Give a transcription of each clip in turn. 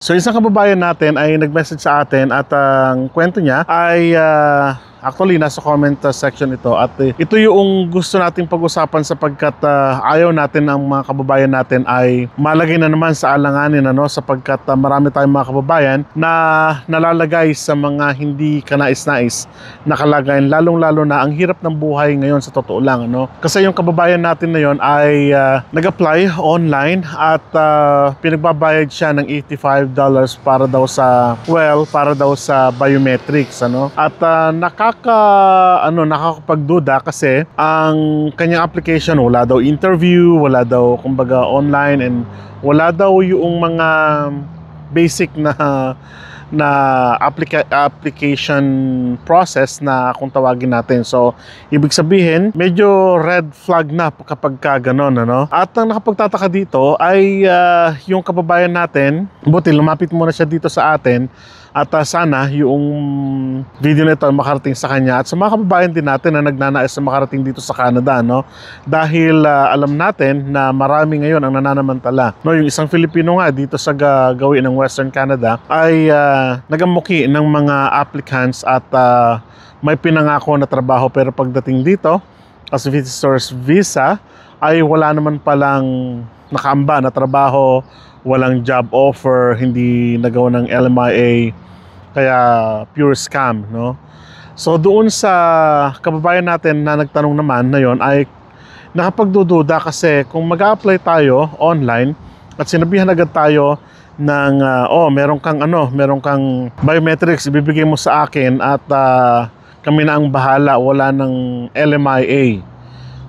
So isang kababayan natin ay nag-message sa atin at ang kwento niya ay actually nasa comment section ito at ito yung gusto nating pag-usapan sapagkat ayaw natin ang mga kababayan natin ay malagay na naman sa alanganin sapagkat marami tayong mga kababayan na nalalagay sa mga hindi kanais-nais na kalagayan, lalong-lalo na ang hirap ng buhay ngayon sa totoo lang kasi yung kababayan natin na yon ay nag-apply online at pinagbabayad siya ng $85 para daw sa biometrics at nakakapagduda kasi ang kanyang application wala daw interview, wala daw kumbaga online, and wala daw yung mga basic na application process na kung tawagin natin. So ibig sabihin medyo red flag na kapag gano'n At ang nakapagtataka dito ay yung kababayan natin, buti lumapit muna siya dito sa atin at sana yung video nito makarating sa kanya at sa mga kababayan din natin na nagnanais na makarating dito sa Canada dahil alam natin na marami ngayon ang nananamantala yung isang Filipino nga dito sa gawin ng Western Canada ay nagamuki ng mga applicants at may pinangako na trabaho, pero pagdating dito as visitor's visa ay wala naman palang nakaamba na trabaho, walang job offer, hindi nagawa ng LMIA, kaya pure scam So doon sa kababayan natin na nagtanong naman na yon ay nakapagdududa kasi kung mag-a-apply tayo online at sinabihan agad tayo ng meron kang biometrics ibibigay mo sa akin at kami na ang bahala, wala ng LMIA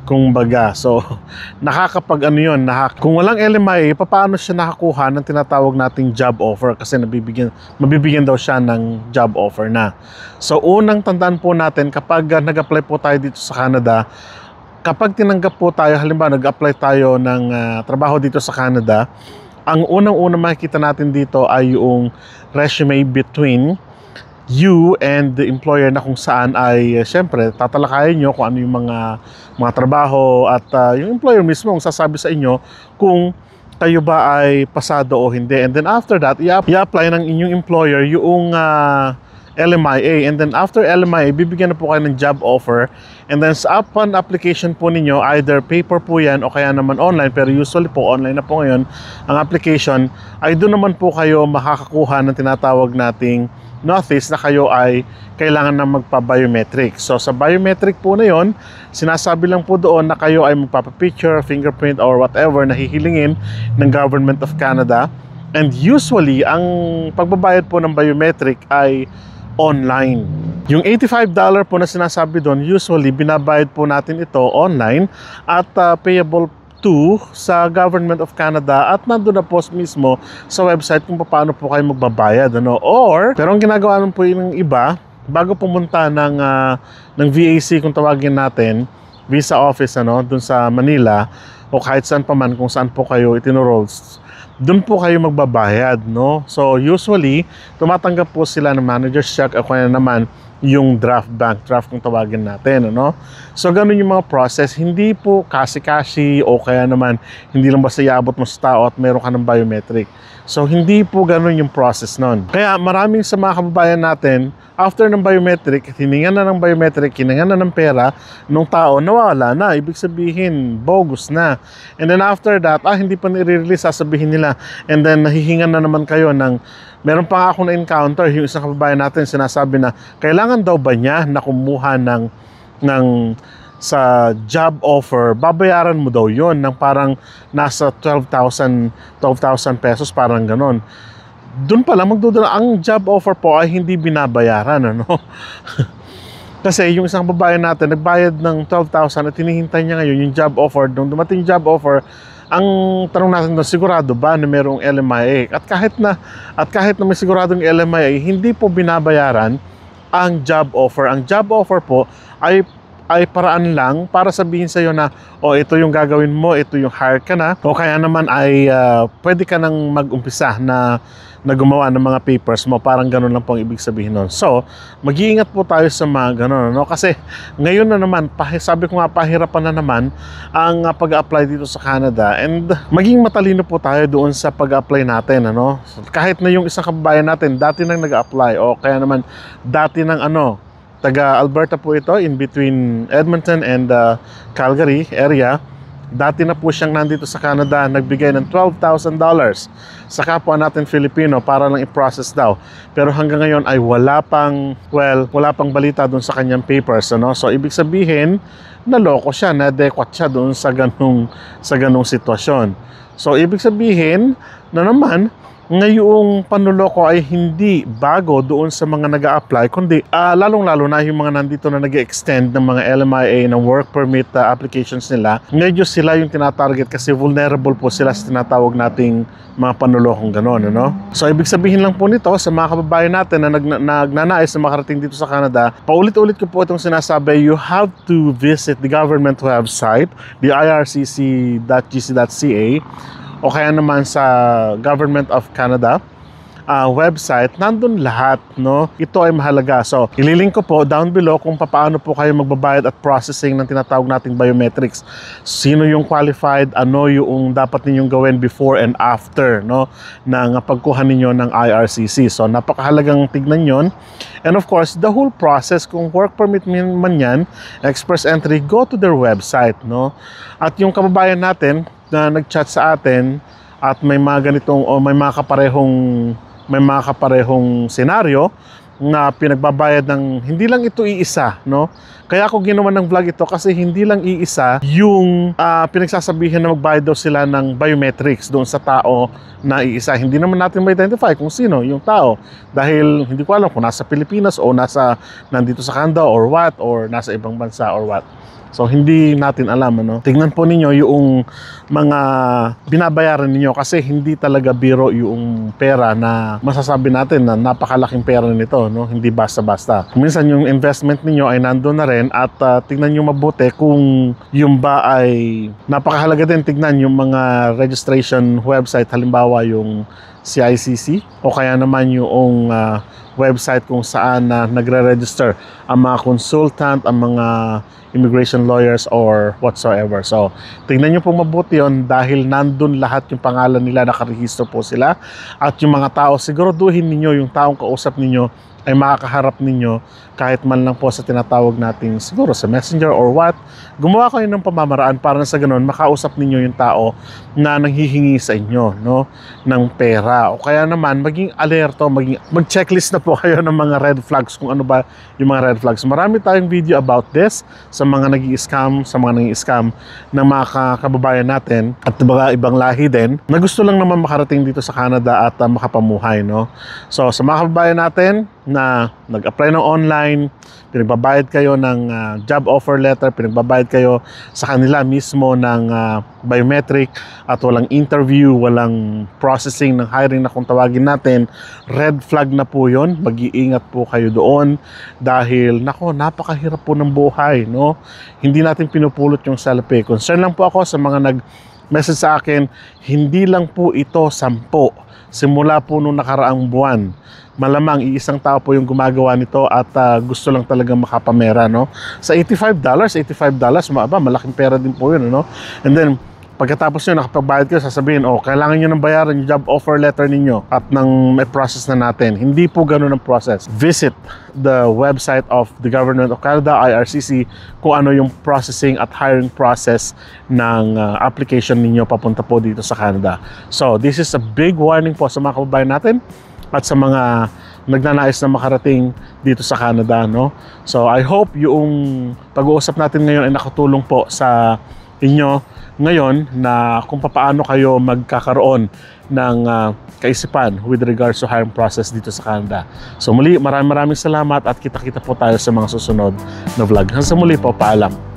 kumbaga. So nakakapag kung walang LMIA, paano siya nakakuha ng tinatawag nating job offer kasi mabibigyan daw siya ng job offer na. So unang tandaan po natin kapag nag-apply po tayo dito sa Canada, kapag tinanggap po tayo, halimbawa nag-apply tayo ng trabaho dito sa Canada, ang unang-unang makikita natin dito ay yung resume between you and the employer na kung saan ay syempre tatalakayin nyo kung ano yung mga trabaho at yung employer mismo ang sasabi sa inyo kung kayo ba ay pasado o hindi, and then after that i-apply ng inyong employer yung LMIA, and then after LMIA bibigyan na po kayo ng job offer, and then sa upon application po ninyo, either paper po yan o kaya naman online, pero usually po online na po ngayon ang application, ay doon naman po kayo makakakuha ng tinatawag nating notice na kayo ay kailangan na magpa-biometric. So sa biometric po na yon, sinasabi lang po doon na kayo ay magpapapicture, fingerprint or whatever na hihilingin ng Government of Canada, and usually ang pagbabayad po ng biometric ay online. Yung $85 po na sinasabi doon, usually binabayad po natin ito online at payable to sa Government of Canada at nandun na po mismo sa website kung paano po kayo magbabayad pero ang ginagawa naman po yung iba bago pumunta ng VAC kung tawagin natin, visa office dun sa Manila o kahit saan pa man kung saan po kayo itinurol, doon po kayo magbabayad So usually tumatanggap po sila ng manager's check o kaya naman yung bank draft kung tawagin natin So ganun yung mga process, hindi po kasi-kasi o kaya naman hindi lang basta iabot mo sa tao at meron ka ng biometric. So hindi po ganun yung process nun. Kaya maraming sa mga kababayan natin, after ng biometric, hiningan na ng biometric, hiningan na ng pera nung tao, nawala na. Ibig sabihin, bogus na. And then after that, hindi pa nire-release, sasabihin nila. And then nahihingan na naman kayo ng, meron pa nga akong na-encounter, yung isang kababayan natin sinasabi na, kailangan daw ba niya na kumuha ng sa job offer, babayaran mo daw yon ng parang nasa 12,000 pesos, parang ganon. Doon pala magdudula, ang job offer po ay hindi binabayaran kasi yung isang babae natin nagbayad ng 12,000 at hinihintay niya ngayon yung job offer. Nung dumating job offer, ang tanong natin doon, sigurado ba na merong LMIA? At kahit na may siguradong LMIA, hindi po binabayaran ang job offer. Ang job offer po ay paraan lang para sabihin sa iyo na ito yung gagawin mo, ito yung hire ka na, o kaya naman ay pwede ka nang mag-umpisa na na gumawa ng mga papers mo. Parang ganun lang po ang ibig sabihin nun. So, mag-iingat po tayo sa mga ganun, no? Kasi ngayon na naman, sabi ko nga, pahirapan na naman ang pag-apply dito sa Canada, and maging matalino po tayo doon sa pag-apply natin, ano? Kahit na yung isang kababayan natin dati nang nag-apply, o kaya naman dati ng taga Alberta po ito, in between Edmonton and Calgary area. Dati na po siyang nandito sa Canada, nagbigay ng $12,000 sa kapwa natin Filipino para lang i-process daw. Pero hanggang ngayon ay wala pang balita doon sa kanyang papers, ano? So ibig sabihin, naloko siya, na-adequate siya doon sa ganung sitwasyon. So ibig sabihin na naman, ngayong panloloko ay hindi bago doon sa mga nag-a-apply, kundi lalong-lalo na yung mga nandito na nag-extend ng mga LMIA ng work permit applications nila. Medyo sila yung tinatarget kasi vulnerable po sila sa tinatawag nating mga panlolokong gano'n, ano? So ibig sabihin lang po nito sa mga kababayan natin na nagnanais na makarating dito sa Canada, paulit-ulit ko po itong sinasabi, you have to visit the government website, the ircc.gc.ca, o kaya naman sa Government of Canada website. Nandun lahat, no? Ito ay mahalaga. So, ililink ko po down below kung paano po kayo magbabayad at processing ng tinatawag nating biometrics. Sino yung qualified, ano yung dapat ninyong gawin before and after, no, ng pagkuha ninyo ng IRCC. So, napakahalagang tignan yon. And of course, the whole process, kung work permit man yan, express entry, go to their website, no? At yung kababayan natin na nag-chat sa atin at may mga ganitong o may mga kaparehong senaryo na pinagbabayad ng hindi lang ito iisa, no? Kaya ako ginawa ng vlog ito kasi hindi lang iisa yung pinagsasabihin na magbayad daw sila ng biometrics doon sa tao na iisa. Hindi naman natin ma-identify kung sino yung tao dahil hindi ko alam kung nasa Pilipinas o nandito sa Canada or what, or nasa ibang bansa or what. So hindi natin alam, ano. Tingnan po ninyo yung mga binabayaran ninyo kasi hindi talaga biro yung pera na masasabi natin na napakalaking pera nito, no. Hindi basta-basta. Minsan yung investment ninyo ay nandoon na rin at tingnan nyo mabuti kung yung ba ay napakahalaga din tignan yung mga registration website, halimbawa yung CICC o kaya naman yung website kung saan nagre-register ang mga consultant, ang mga immigration lawyers or whatsoever. So, tingnan nyo po mabuti yun dahil nandun lahat yung pangalan nila, nakarehistro po sila. At yung mga tao, siguraduhin ninyo yung taong kausap ninyo ay makakaharap ninyo kahit man lang po sa tinatawag nating siguro sa messenger or what. Gumawa kayo ng pamamaraan para sa ganun makausap ninyo yung tao na nanghihingi sa inyo, no, ng pera. O kaya naman maging alerto, mag-checklist na po kayo ng mga red flags kung ano ba yung mga red flags. Marami tayong video about this sa mga nag-i-scam, ng mga kababayan natin at ibang lahi din na gusto lang naman makarating dito sa Canada at makapamuhay, no. So sa mga kababayan natin na nag-apply ng online, pinagbabayad kayo ng job offer letter, pinagbabayad kayo sa kanila mismo ng biometric at walang interview, walang processing ng hiring na kung tawagin natin, red flag na po yun. Mag-iingat po kayo doon dahil napakahirap po ng buhay, no? Hindi natin pinupulot yung selfie. Concern lang po ako sa mga nag-message sa akin, hindi lang po ito 10. Simula po nung nakaraang buwan. Malamang iisang tao po yung gumagawa nito at gusto lang talagang makapamera, no? Sa $85, malaking pera din po yun, no? And then, pagkatapos nyo, nakapagbayad kayo, sasabihin, kailangan nyo nang bayaran yung job offer letter ninyo at nang may process na natin. Hindi po ganun ang process. Visit the website of the Government of Canada, IRCC, kung ano yung processing at hiring process ng application ninyo papunta po dito sa Canada. So, this is a big warning po sa mga kababayan natin at sa mga nagnanais na makarating dito sa Canada, no? So I hope yung pag-uusap natin ngayon ay nakatulong po sa inyo ngayon na kung paano kayo magkakaroon ng kaisipan with regards to hiring process dito sa Canada. So muli, maraming salamat at kita-kita po tayo sa mga susunod na vlog. Hanggang sa muli po, paalam.